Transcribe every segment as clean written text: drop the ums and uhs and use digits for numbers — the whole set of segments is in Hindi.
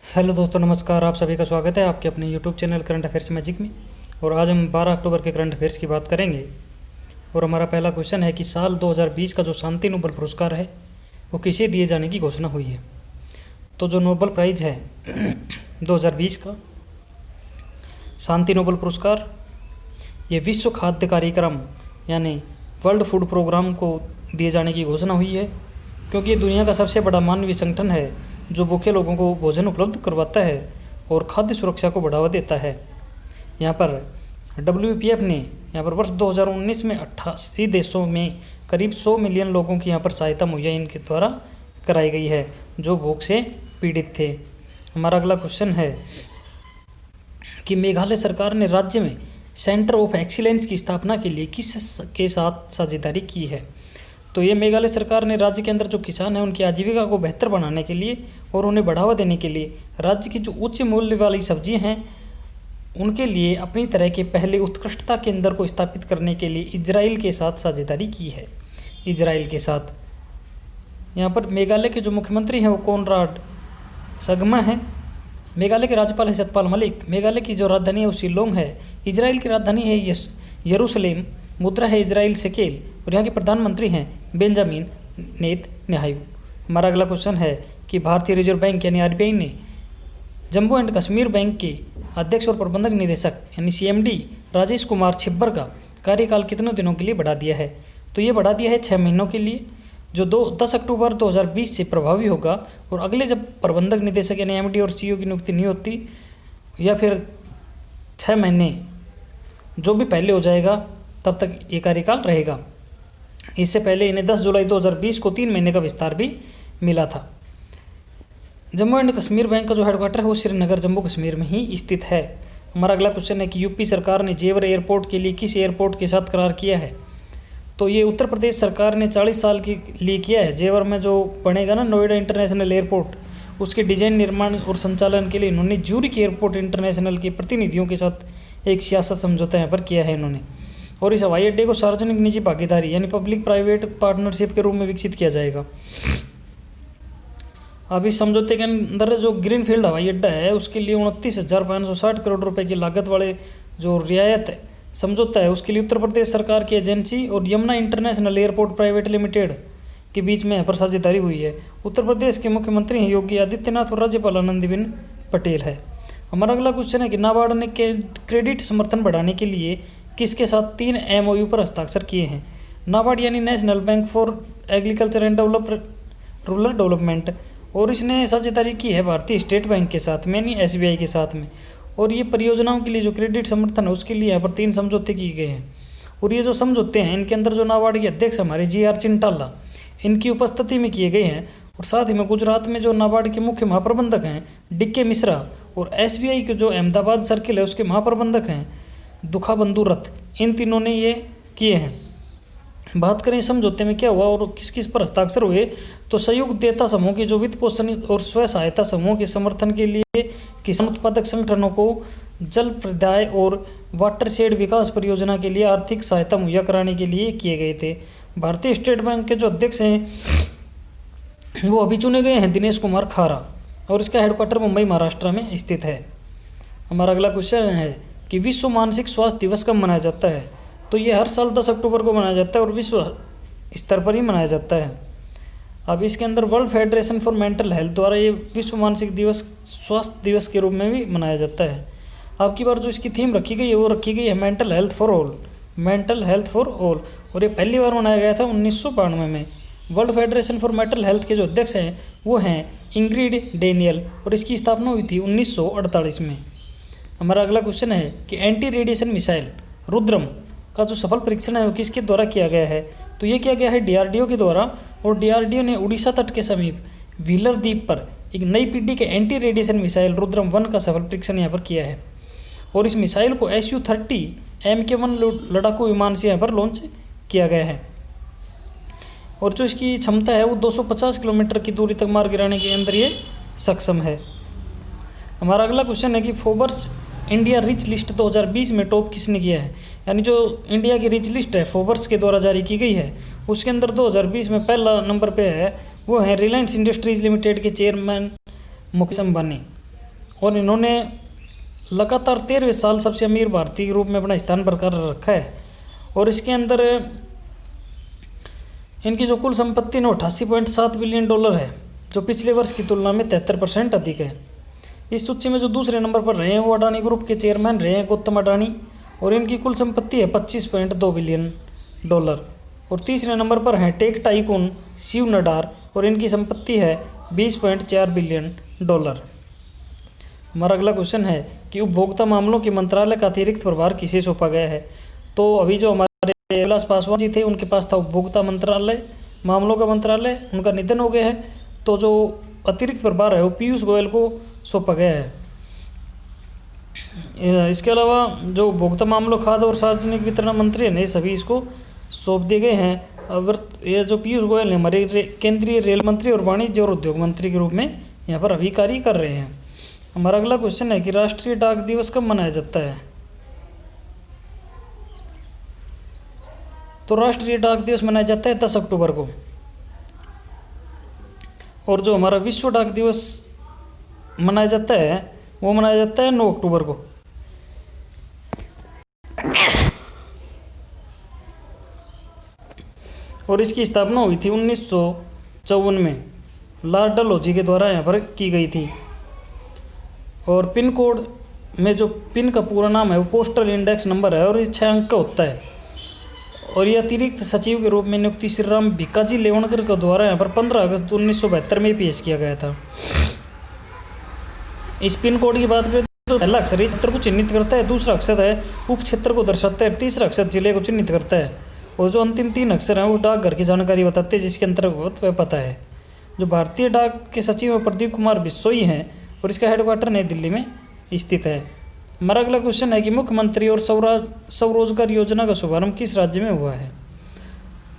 हेलो दोस्तों, नमस्कार। आप सभी का स्वागत है आपके अपने YouTube channel current affairs magic में। और आज हम 12 अक्टूबर के करंट अफेयर्स की बात करेंगे। और हमारा पहला क्वेश्चन है कि साल 2020 का जो शांति नोबेल पुरस्कार है वो किसे दिए जाने की घोषणा हुई है। तो जो नोबेल प्राइज़ है 2020 का शांति नोबेल पुरस्कार, ये विश्व खाद्य कार्यक्रम यानी वर्ल्ड फूड प्रोग्राम को दिए जाने की घोषणा हुई है, क्योंकि ये दुनिया का सबसे बड़ा मानवीय संगठन है जो भूखे लोगों को भोजन उपलब्ध करवाता है और खाद्य सुरक्षा को बढ़ावा देता है। यहाँ पर WPF ने यहाँ पर वर्ष 2019 में 88 देशों में करीब 100 मिलियन लोगों की यहाँ पर सहायता मुहैया इनके द्वारा कराई गई है जो भूख से पीड़ित थे। हमारा अगला क्वेश्चन है कि मेघालय सरकार ने राज्य में सेंटर ऑफ एक्सीलेंस की स्थापना के लिए किस के साथ साझेदारी की है। तो ये मेघालय सरकार ने राज्य के अंदर जो किसान हैं उनकी आजीविका को बेहतर बनाने के लिए और उन्हें बढ़ावा देने के लिए राज्य की जो उच्च मूल्य वाली सब्जियां हैं उनके लिए अपनी तरह के पहले उत्कृष्टता केंद्र को स्थापित करने के लिए इजराइल के साथ साझेदारी की है। इजराइल के साथ यहाँ पर मेघालय के जो मुख्यमंत्री हैं वो कोनराड संगमा हैं। मेघालय के राज्यपाल है सतपाल मलिक। मेघालय की जो राजधानी है वो शिलोंग है। इजराइल की राजधानी है यरूशलेम। मुद्रा है इजराइल शेकेल और यहाँ के प्रधानमंत्री हैं बेंजामिन नेतन्याहू। हमारा अगला क्वेश्चन है कि भारतीय रिजर्व बैंक यानी RBI ने जम्मू एंड कश्मीर बैंक के अध्यक्ष और प्रबंधक निदेशक यानी CMD राजेश कुमार छिब्बर का कार्यकाल कितने दिनों के लिए बढ़ा दिया है। तो ये बढ़ा दिया है 6 महीनों के लिए, जो 10 अक्टूबर 2020 से प्रभावी होगा। और अगले जब प्रबंधक निदेशक यानी MD और CEO की नियुक्ति नहीं होती या फिर 6 महीने जो भी पहले हो जाएगा तब तक ये कार्यकाल रहेगा। इससे पहले इन्हें 10 जुलाई 2020 को 3 महीने का विस्तार भी मिला था। जम्मू एंड कश्मीर बैंक का जो हेडक्वार्टर है वो श्रीनगर जम्मू कश्मीर में ही स्थित है। हमारा अगला क्वेश्चन है कि यूपी सरकार ने जेवर एयरपोर्ट के लिए किस एयरपोर्ट के साथ करार किया है। तो ये उत्तर प्रदेश सरकार ने 40 साल के लिए किया है। जेवर में जो बनेगा ना नोएडा इंटरनेशनल एयरपोर्ट, उसके डिजाइन, निर्माण और संचालन के लिए इन्होंने ज्यूरिख एयरपोर्ट इंटरनेशनल के प्रतिनिधियों के साथ एक सियासत समझौता यहाँ पर किया है इन्होंने। और इस हवाई अड्डे को सार्वजनिक निजी भागीदारी यानी पब्लिक प्राइवेट पार्टनरशिप के रूप में विकसित किया जाएगा। अब इस समझौते के अंदर जो ग्रीनफील्ड हवाई अड्डा है उसके लिए 29,560 करोड़ रुपए की लागत वाले जो रियायत समझौता है उसके लिए उत्तर प्रदेश सरकार की एजेंसी और Yamuna international airport private limited के बीच में यहाँ पर साझेदारी हुई है। उत्तर प्रदेश के मुख्यमंत्री हैं योगी आदित्यनाथ और राज्यपाल आनंदीबेन पटेल है। हमारा अगला क्वेश्चन है कि नाबार्ड ने क्रेडिट समर्थन बढ़ाने के लिए किसके साथ 3 MOU पर हस्ताक्षर किए हैं। नाबार्ड यानी national bank for agriculture and rural development, और इसने साझेदारी की है भारतीय स्टेट बैंक के साथ में यानी SBI के साथ में। और ये परियोजनाओं के लिए जो क्रेडिट समर्थन है उसके लिए यहाँ पर 3 समझौते किए गए हैं। और ये जो समझौते हैं इनके अंदर जो नाबार्ड के अध्यक्ष हमारे GR चिंटाला इनकी उपस्थिति में किए गए हैं। और साथ ही में गुजरात में जो नाबार्ड के मुख्य महाप्रबंधक हैं DK मिश्रा और SBI के जो अहमदाबाद सर्किल है उसके महाप्रबंधक हैं दुखाबंधु रथ, इन तीनों ने ये किए हैं। बात करें समझौते में क्या हुआ और किस किस पर हस्ताक्षर हुए, तो संयुक्त देयता समूह के जो वित्त पोषण और स्व सहायता समूह के समर्थन के लिए किसान उत्पादक संगठनों को जल प्रदाय और वाटरशेड विकास परियोजना के लिए आर्थिक सहायता मुहैया कराने के लिए किए गए थे। भारतीय स्टेट बैंक के जो अध्यक्ष हैं वो अभी चुने गए हैं दिनेश कुमार खारा, और इसका हेडक्वार्टर मुंबई महाराष्ट्र में स्थित है। हमारा अगला क्वेश्चन है कि विश्व मानसिक स्वास्थ्य दिवस कब मनाया जाता है। तो ये हर साल 10 अक्टूबर को मनाया जाता है और विश्व स्तर पर ही मनाया जाता है। अब इसके अंदर world federation for mental health द्वारा ये विश्व मानसिक दिवस स्वास्थ्य दिवस के रूप में भी मनाया जाता है। अब की बार जो इसकी थीम रखी गई है वो रखी गई है mental health for all, mental health for all. और ये पहली बार मनाया गया था 1992 में। World federation for mental health के जो अध्यक्ष हैं वो हैं इंग्रिड डेनियल और इसकी स्थापना हुई थी 1948 में। हमारा अगला क्वेश्चन है कि एंटी रेडिएशन मिसाइल रुद्रम का जो सफल परीक्षण है वो किसके द्वारा किया गया है। तो ये किया गया है DRDO के द्वारा, और DRDO ने उड़ीसा तट के समीप व्हीलर द्वीप पर एक नई पीढ़ी के एंटी रेडिएशन मिसाइल रुद्रम 1 का सफल परीक्षण यहाँ पर किया है। और इस मिसाइल को Su-30 Mk1 लड़ाकू विमान से यहाँ पर लॉन्च किया गया है। और जो इसकी क्षमता है वो 250 किलोमीटर की दूरी तक मार गिराने के अंदर ये सक्षम है। हमारा अगला क्वेश्चन है कि फोर्ब्स इंडिया रिच लिस्ट 2020 में टॉप किसने किया है। यानी जो इंडिया की रिच लिस्ट है फोर्ब्स के द्वारा जारी की गई है उसके अंदर 2020 में पहला नंबर पे है वो है रिलायंस इंडस्ट्रीज लिमिटेड के चेयरमैन मुकेश अंबानी। और इन्होंने लगातार 13वें साल सबसे अमीर भारतीय के रूप में अपना स्थान बरकरार रखा है। और इसके अंदर इनकी जो कुल संपत्ति ना 88.7 बिलियन डॉलर है, जो पिछले वर्ष की तुलना में 73% अधिक है। इस सूची में जो दूसरे नंबर पर रहे हैं वो अडानी ग्रुप के चेयरमैन रहे हैं गौतम अडानी, और इनकी कुल संपत्ति है 25.2 बिलियन डॉलर। और तीसरे नंबर पर हैं टेक टाइकून शिव नडार, और इनकी संपत्ति है 20.4 बिलियन डॉलर। हमारा अगला क्वेश्चन है कि उपभोक्ता मामलों के मंत्रालय का अतिरिक्त प्रभार किसे सौंपा गया है। तो अभी जो हमारे कैलाश पासवान जी थे उनके पास था उपभोक्ता मंत्रालय, मामलों का मंत्रालय, उनका निधन हो गया है, तो जो अतिरिक्त प्रभार है वो पीयूष गोयल को सौंपा गया है। इसके अलावा जो उपभोक्ता मामलों, खाद्य और सार्वजनिक वितरण मंत्री ने सभी इसको सौंप दिए गए हैं। अगर ये जो पीयूष गोयल ने हमारे केंद्रीय रेल मंत्री और वाणिज्य और उद्योग मंत्री के रूप में यहाँ पर अभी कार्य कर रहे हैं। हमारा अगला क्वेश्चन है कि राष्ट्रीय डाक दिवस कब मनाया जाता है। तो राष्ट्रीय डाक दिवस मनाया जाता है 10 अक्टूबर को। और जो हमारा विश्व डाक दिवस मनाया जाता है वो मनाया जाता है 9 अक्टूबर को। और इसकी स्थापना हुई थी 1954 में लॉर्ड डलहौजी के द्वारा यहाँ पर की गई थी। और पिन कोड में जो पिन का पूरा नाम है वो पोस्टल इंडेक्स नंबर है, और ये 6 अंक का होता है। और ये अतिरिक्त सचिव के रूप में नियुक्ति श्री राम भिक्काजी लेवणकर के द्वारा यहाँ पर 15 अगस्त 1972 में पेश किया गया था। इस पिन कोड की बात करें तो पहला अक्षर इस क्षेत्र को चिन्हित करता है, दूसरा अक्षर है उप क्षेत्र को दर्शाता है, तीसरा अक्षर जिले को चिन्हित करता है, और जो अंतिम 3 अक्षर हैं वो डाकघर की जानकारी बताते हैं जिसके अंतर्गत वह पता है। जो भारतीय डाक के सचिव हैं प्रदीप कुमार बिश्नोई हैं, और इसका हेडक्वार्टर नई दिल्ली में स्थित है। हमारा अगला क्वेश्चन है कि मुख्यमंत्री और स्वरोजगार योजना का शुभारंभ किस राज्य में हुआ है।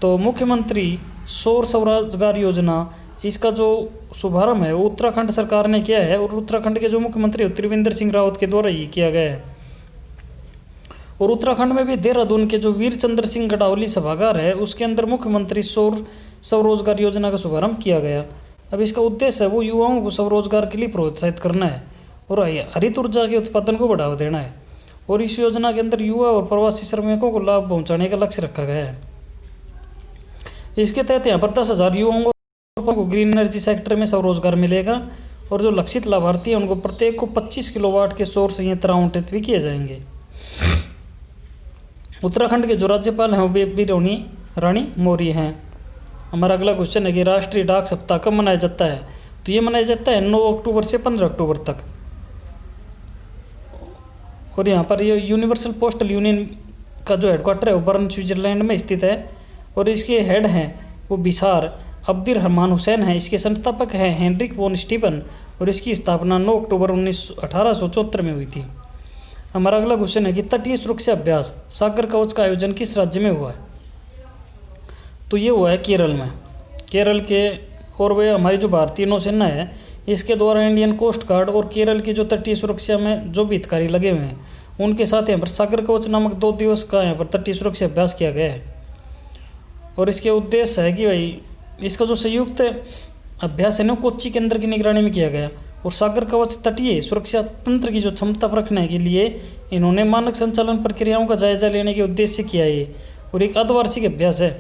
तो मुख्यमंत्री सौर स्वरोजगार योजना, इसका जो शुभारंभ है वो उत्तराखंड सरकार ने किया है, और उत्तराखंड के जो मुख्यमंत्री त्रिवेंद्र सिंह रावत के द्वारा ये किया गया है। और उत्तराखंड में भी देहरादून के जो वीर चंद्र सिंह गढ़वाली सभागार है उसके अंदर मुख्यमंत्री सौर स्वरोजगार योजना का शुभारंभ किया गया। अब इसका उद्देश्य है वो युवाओं को स्वरोजगार के लिए प्रोत्साहित करना है और हरित ऊर्जा के उत्पादन को बढ़ावा देना है। और इस योजना के अंदर युवा और प्रवासी श्रमिकों को लाभ पहुंचाने का लक्ष्य रखा गया है। इसके तहत यहाँ पर 10,000 युवाओं को ग्रीन एनर्जी सेक्टर में स्वरोजगार मिलेगा, और जो लक्षित लाभार्थी हैं उनको प्रत्येक को 25 किलोवाट के सौर संयंत्र आवंटित भी किए जाएंगे। उत्तराखंड के जो राज्यपाल हैं वो बेबी रानी मौर्य हैं। हमारा अगला क्वेश्चन है कि राष्ट्रीय डाक सप्ताह कब मनाया जाता है। तो ये मनाया जाता है 9 अक्टूबर से 15 अक्टूबर तक। और यहाँ पर ये यूनिवर्सल पोस्टल यूनियन का जो हेडक्वार्टर है वो बर्न स्विट्जरलैंड में स्थित है, और इसके हेड हैं वो बिसार अब्दुल रहमान हुसैन हैं। इसके संस्थापक हैं हेनरिक वॉन स्टीफन, और इसकी स्थापना 9 अक्टूबर 1874 में हुई थी। हमारा अगला क्वेश्चन है कि तटीय सुरक्षा अभ्यास सागर कवच का आयोजन किस राज्य में हुआ है। तो ये हुआ है केरल में। केरल के, और वे हमारी जो भारतीय नौसेना है इसके द्वारा इंडियन कोस्ट गार्ड और केरल की जो तटीय सुरक्षा में जो भी हितकारी लगे हुए हैं उनके साथ यहाँ पर सागर कवच नामक 2 दिवस का यहाँ पर तटीय सुरक्षा अभ्यास किया गया है। और इसके उद्देश्य है कि भाई इसका जो संयुक्त अभ्यास है ना कोच्चि केंद्र की निगरानी में किया गया, और सागर कवच तटीय सुरक्षा तंत्र की जो क्षमता परखने के लिए इन्होंने मानक संचालन प्रक्रियाओं का जायजा लेने के उद्देश्य से किया है, और एक अर्धवार्षिक अभ्यास है।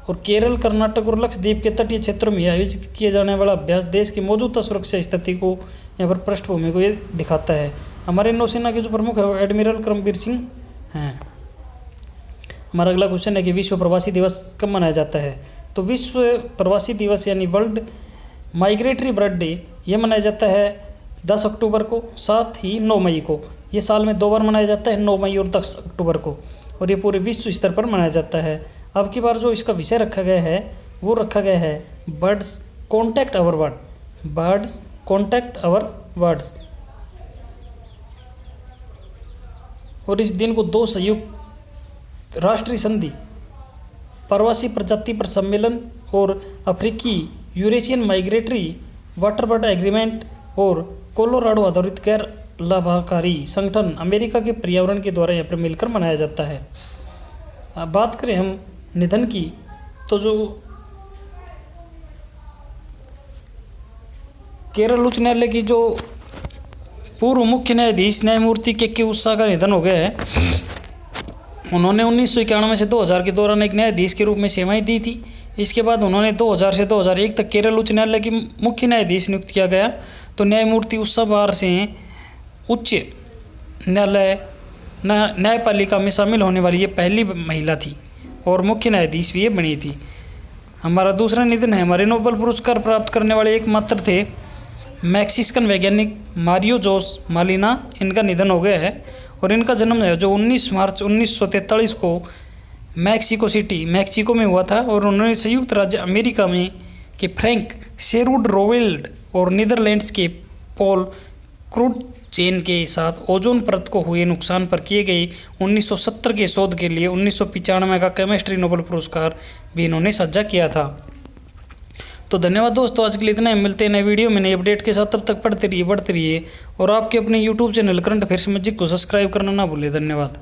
और केरल, कर्नाटक और लक्षद्वीप के तटीय क्षेत्रों में आयोजित किया जाने वाला अभ्यास देश की मौजूदा सुरक्षा स्थिति को यहाँ पर पृष्ठभूमि को ये दिखाता है। हमारे नौसेना के जो प्रमुख है वो एडमिरल करमबीर सिंह हैं। हमारा अगला क्वेश्चन है कि विश्व प्रवासी दिवस कब मनाया जाता है। तो विश्व प्रवासी दिवस यानी वर्ल्ड माइग्रेटरी बर्ड डे ये मनाया जाता है 10 अक्टूबर को, साथ ही 9 मई को। ये साल में 2 बार मनाया जाता है, 9 मई और 10 अक्टूबर को, और ये पूरे विश्व स्तर पर मनाया जाता है। अब की बार जो इसका विषय रखा गया है वो रखा गया है birds contact our word, birds contact our words. और इस दिन को 2 संयुक्त राष्ट्रीय संधि प्रवासी प्रजाति पर सम्मेलन और अफ्रीकी Eurasian migratory water bird agreement और कोलोराडो आधारित गैर लाभकारी संगठन अमेरिका के पर्यावरण के द्वारा यहाँ पर मिलकर मनाया जाता है। अब बात करें हम निधन की, तो जो केरल उच्च न्यायालय की जो पूर्व मुख्य न्यायाधीश न्यायमूर्ति के उषा का निधन हो गया है। उन्होंने 1991 से 2000 के दौरान एक न्यायाधीश के रूप में सेवाएं दी थी। इसके बाद उन्होंने 2000 से 2001 तक केरल उच्च न्यायालय की मुख्य न्यायाधीश नियुक्त किया गया। तो न्यायमूर्ति उषा बार से उच्च न्यायालय न्यायपालिका में शामिल होने वाली ये पहली महिला थी और मुख्य न्यायाधीश भी ये बनी थी। हमारा दूसरा निधन है, हमारे नोबेल पुरस्कार प्राप्त करने वाले एकमात्र थे मैक्सिकन वैज्ञानिक मारियो जोस मालिना। इनका निधन हो गया है और इनका जन्म है जो 19 मार्च 1943 को मैक्सिको सिटी मैक्सिको में हुआ था और उन्होंने संयुक्त राज्य अमेरिका में के फ्रैंक शेरूड रोवेल्ड और नीदरलैंड्स के पॉल क्रूटचेन के साथ ओजोन परत को हुए नुकसान पर किए गए 1970 के शोध के लिए 1995 का केमिस्ट्री नोबेल पुरस्कार भी इन्होंने साझा किया था। तो धन्यवाद दोस्तों, आज के लिए इतना ही। मिलते हैं नए वीडियो में नई अपडेट के साथ। तब तक पढ़ते रहिए, बढ़ते रहिए और आपके अपने YouTube channel current affairs magic को सब्सक्राइब करना ना भूलें। धन्यवाद।